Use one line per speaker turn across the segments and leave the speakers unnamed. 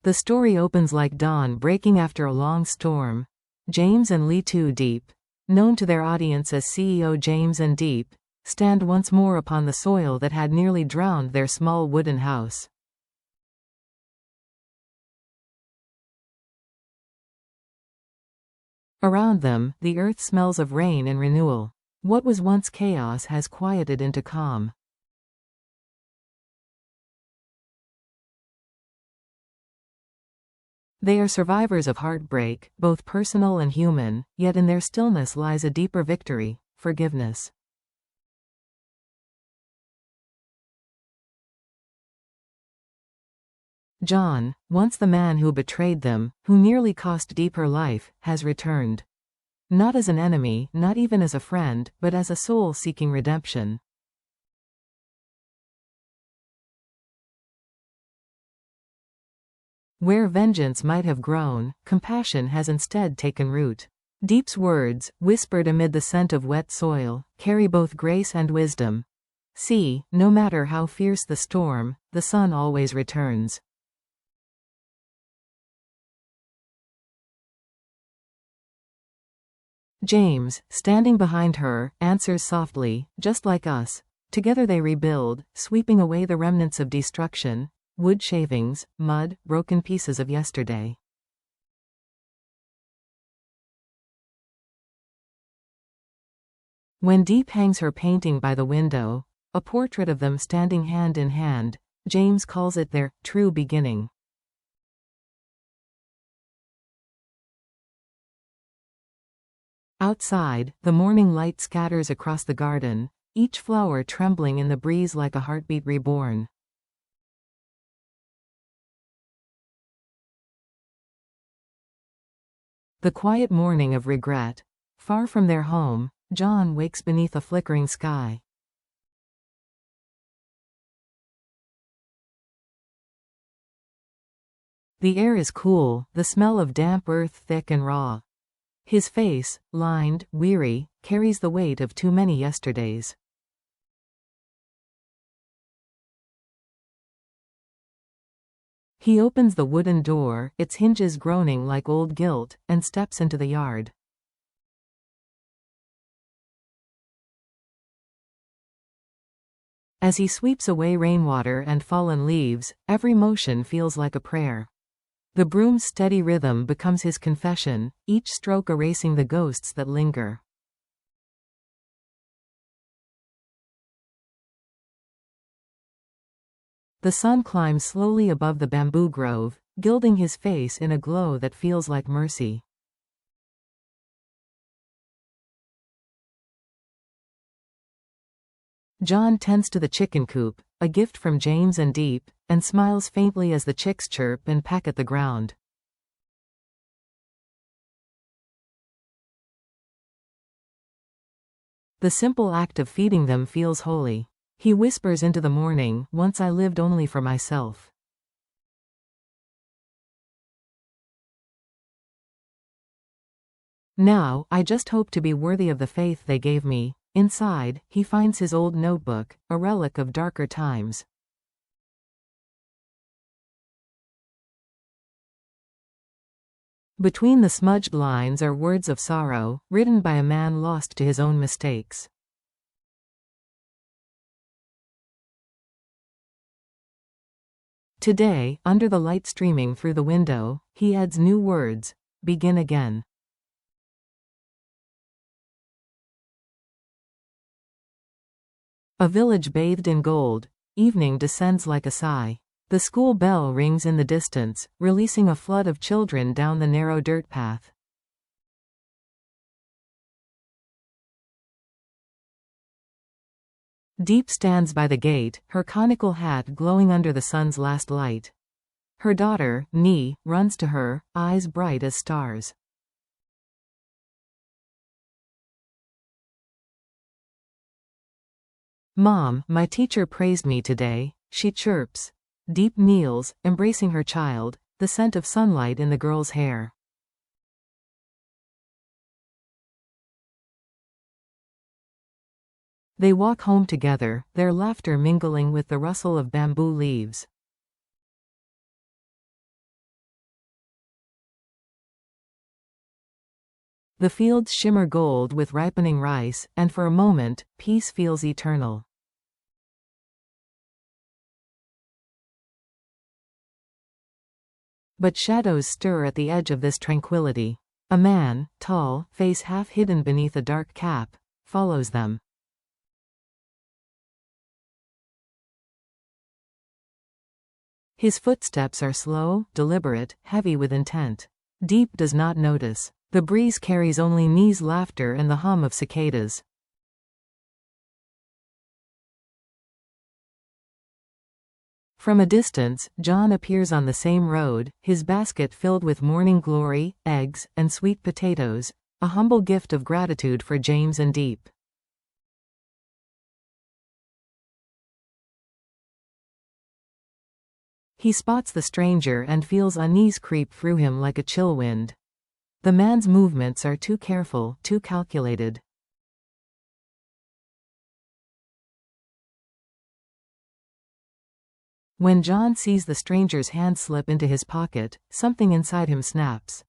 The story opens like dawn breaking after a long storm. James and Diep, known to their audience as CEO James and Diep, stand once more upon the soil that had nearly drowned their small wooden house. Around them, the earth smells of rain and renewal. What was once chaos has quieted into calm. They are survivors of heartbreak, both personal and human, yet in their stillness lies a deeper victory: forgiveness. John, once the man who betrayed them, who nearly cost Diep her life, has returned. Not as an enemy, not even as a friend, but as a soul seeking redemption. Where vengeance might have grown, compassion has instead taken root. Diep's words, whispered amid the scent of wet soil, carry both grace and wisdom. See, no matter how fierce the storm, the sun always returns. James, standing behind her, answers softly, "Just like us." Together they rebuild, sweeping away the remnants of destruction: wood shavings, mud, broken pieces of yesterday. When Diep hangs her painting by the window, a portrait of them standing hand in hand, James calls it their true beginning. Outside, the morning light scatters across the garden, each flower trembling in the breeze like a heartbeat reborn. The quiet morning of regret. Far from their home, John wakes beneath a flickering sky. The air is cool, the smell of damp earth thick and raw. His face, lined, weary, carries the weight of too many yesterdays. He opens the wooden door, its hinges groaning like old guilt, and steps into the yard. As he sweeps away rainwater and fallen leaves, every motion feels like a prayer. The broom's steady rhythm becomes his confession, each stroke erasing the ghosts that linger. The sun climbs slowly above the bamboo grove, gilding his face in a glow that feels like mercy. John tends to the chicken coop, a gift from James and Diep, and smiles faintly as the chicks chirp and peck at the ground. The simple act of feeding them feels holy. He whispers into the morning, "Once I lived only for myself." Now, I just hope to be worthy of the faith they gave me. Inside, he finds his old notebook, a relic of darker times. Between the smudged lines are words of sorrow, written by a man lost to his own mistakes. Today, under the light streaming through the window, he adds new words: begin again. A village bathed in gold. Evening descends like a sigh. The school bell rings in the distance, releasing a flood of children down the narrow dirt path. Diep stands by the gate, her conical hat glowing under the sun's last light. Her daughter, runs to her, eyes bright as stars. "Mom, my teacher praised me today," she chirps. Diep kneels, embracing her child, the scent of sunlight in the girl's hair. They walk home together, their laughter mingling with the rustle of bamboo leaves. The fields shimmer gold with ripening rice, and for a moment, peace feels eternal. But shadows stir at the edge of this tranquility. A man, tall, face half hidden beneath a dark cap, follows them. His footsteps are slow, deliberate, heavy with intent. Diep does not notice. The breeze carries only Nee's laughter and the hum of cicadas. From a distance, John appears on the same road, his basket filled with morning glory, eggs, and sweet potatoes, a humble gift of gratitude for James and Diep. He spots the stranger and feels unease creep through him like a chill wind. The man's movements are too careful, too calculated. When John sees the stranger's hand slip into his pocket, something inside him snaps.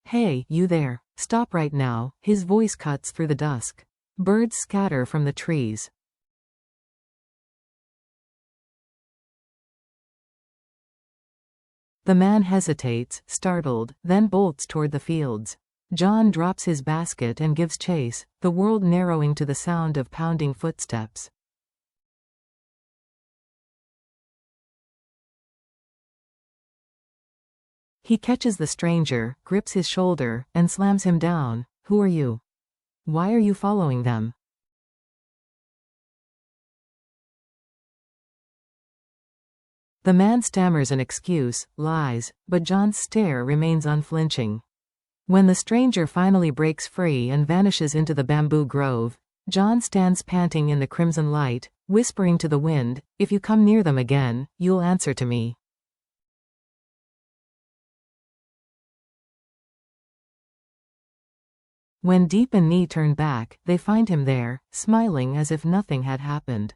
"Hey, you there. Stop right now," his voice cuts through the dusk. Birds scatter from the trees. The man hesitates, startled, then bolts toward the fields. John drops his basket and gives chase, the world narrowing to the sound of pounding footsteps. He catches the stranger, grips his shoulder, and slams him down. "Who are you? Why are you following them?" The man stammers an excuse, lies, but John's stare remains unflinching. When the stranger finally breaks free and vanishes into the bamboo grove, John stands panting in the crimson light, whispering to the wind, "If you come near them again, you'll answer to me." When Diep and Nee turn back, they find him there, smiling as if nothing had happened.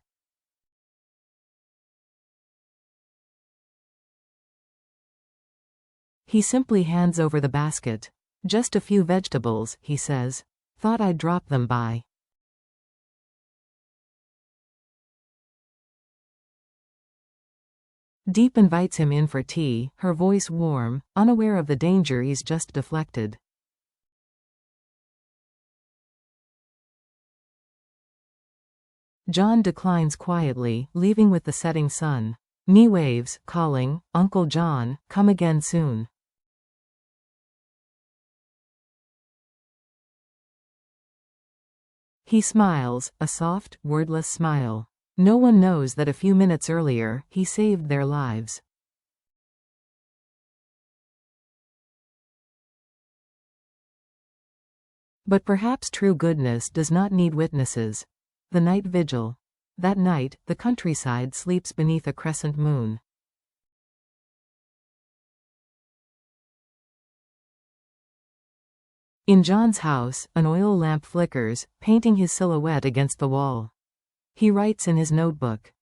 He simply hands over the basket. "Just a few vegetables," he says. "Thought I'd drop them by." Diep invites him in for tea, her voice warm, unaware of the danger he's just deflected. John declines quietly, leaving with the setting sun. Nee waves, calling, "Uncle John, come again soon." He smiles, a soft, wordless smile. No one knows that a few minutes earlier, he saved their lives. But perhaps true goodness does not need witnesses. The night vigil. That night, the countryside sleeps beneath a crescent moon. In John's house, an oil lamp flickers, painting his silhouette against the wall. He writes in his notebook.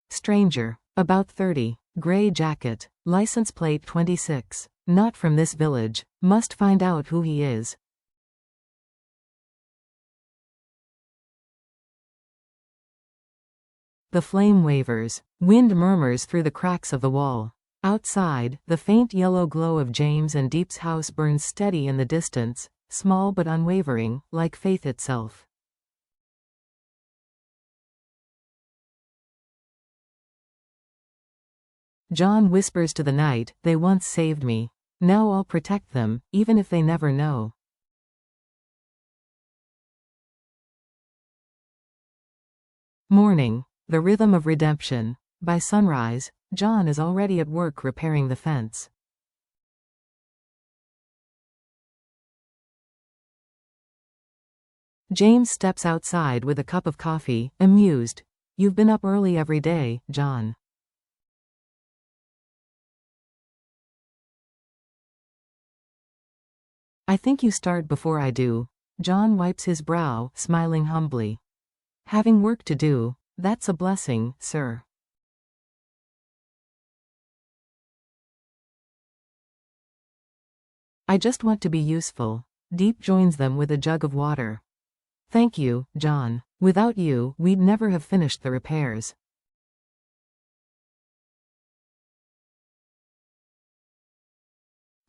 Stranger. About 30. Gray jacket. License plate 26. Not from this village. Must find out who he is. The flame wavers. Wind murmurs through the cracks of the wall. Outside, the faint yellow glow of James and Diep's house burns steady in the distance, small but unwavering, like faith itself. John whispers to the night, "They once saved me. Now I'll protect them, even if they never know." Morning. The rhythm of redemption. By sunrise, John is already at work repairing the fence. James steps outside with a cup of coffee, amused. "You've been up early every day, John." "I think you start before I do." John wipes his brow, smiling humbly. Having work to do, that's a blessing, sir. I just want to be useful. Diep joins them with a jug of water. Thank you, John. Without you, we'd never have finished the repairs.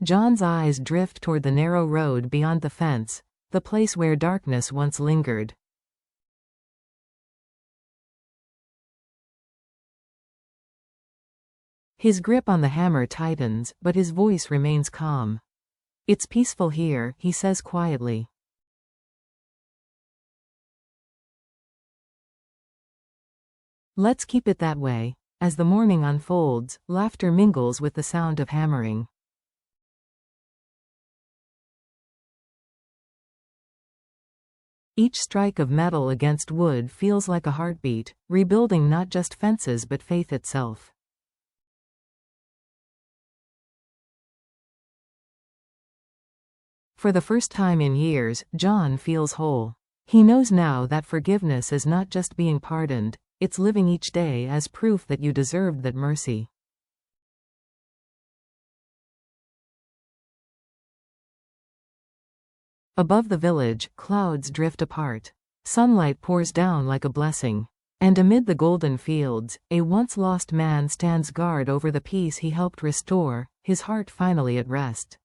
John's eyes drift toward the narrow road beyond the fence, the place where darkness once lingered. His grip on the hammer tightens, but his voice remains calm. It's peaceful here, he says quietly. Let's keep it that way. As the morning unfolds, laughter mingles with the sound of hammering. Each strike of metal against wood feels like a heartbeat, rebuilding not just fences but faith itself. For the first time in years, John feels whole. He knows now that forgiveness is not just being pardoned, it's living each day as proof that you deserved that mercy. Above the village, clouds drift apart. Sunlight pours down like a blessing. And amid the golden fields, a once lost man stands guard over the peace he helped restore, his heart finally at rest.